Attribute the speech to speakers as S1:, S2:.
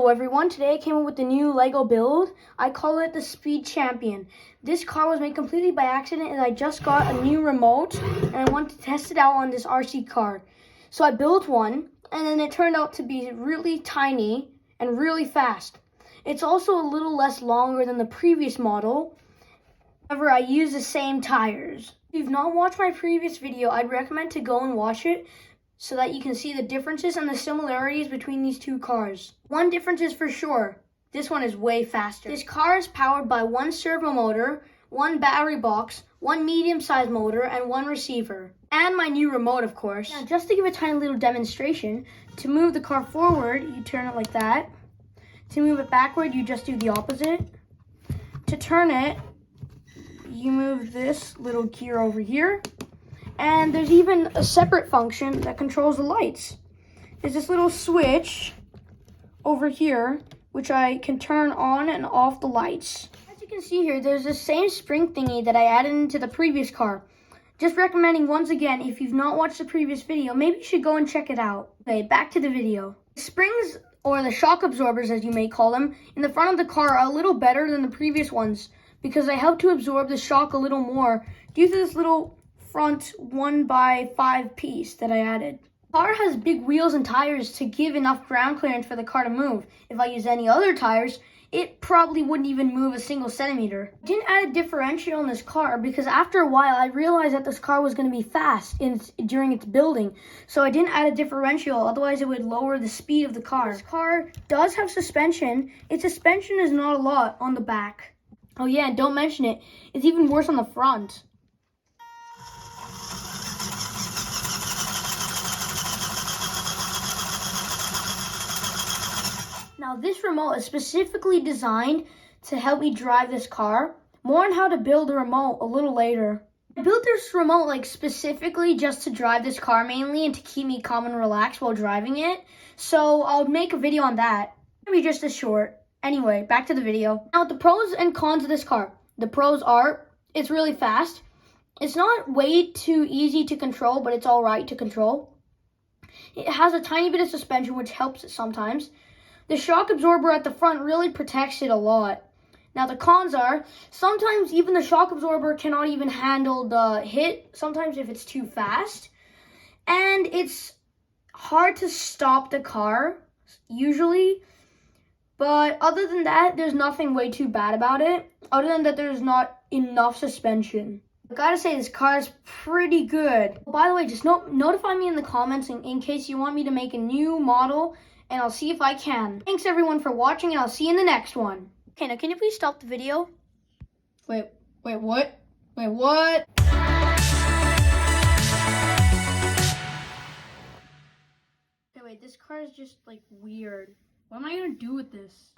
S1: Hello everyone, today I came up with a new Lego build. I call it the Speed Champion. This car was made completely by accident and I just got a new remote and I wanted to test it out on this RC car. So I built one and then it turned out to be really tiny and really fast. It's also a little less longer than the previous model. However, I use the same tires. If you've not watched my previous video, I'd recommend to go and watch it so that you can see the differences and the similarities between these two cars. One difference is for sure, this one is way faster. This car is powered by one servo motor, one battery box, one medium-sized motor, and one receiver. And my new remote, of course. Now, just to give a tiny little demonstration, to move the car forward, you turn it like that. To move it backward, you just do the opposite. To turn it, you move this little gear over here. And there's even a separate function that controls the lights. There's this little switch over here, which I can turn on and off the lights. As you can see here, there's the same spring thingy that I added into the previous car. Just recommending once again, if you've not watched the previous video, maybe you should go and check it out. Okay, back to the video. The springs, or the shock absorbers as you may call them, in the front of the car are a little better than the previous ones because they help to absorb the shock a little more due to this little front 1x5 piece that I added. The car has big wheels and tires to give enough ground clearance for the car to move. If I use any other tires, it probably wouldn't even move a single centimeter. I didn't add a differential in this car because after a while I realized that this car was going to be fast during its building. So I didn't add a differential, otherwise it would lower the speed of the car. This car does have suspension. Its suspension is not a lot on the back. Oh yeah, and don't mention it, it's even worse on the front. Now this remote is specifically designed to help me drive this car. More on how to build a remote a little later. I built this remote specifically just to drive this car mainly and to keep me calm and relaxed while driving it. So I'll make a video on that. Maybe just a short. Anyway, back to the video. Now the pros and cons of this car. The pros are, it's really fast. It's not way too easy to control, but it's alright to control. It has a tiny bit of suspension, which helps it sometimes. The shock absorber at the front really protects it a lot. Now the cons are, sometimes even the shock absorber cannot even handle the hit, sometimes if it's too fast. And it's hard to stop the car, usually. But other than that, there's nothing way too bad about it, other than that there's not enough suspension. I gotta say, this car is pretty good. By the way, just notify me in the comments in case you want me to make a new model, and I'll see if I can. Thanks everyone for watching, and I'll see you in the next one. Okay, now can you please stop the video? Wait, what? Wait, what? Okay, wait, this car is just weird. What am I gonna do with this?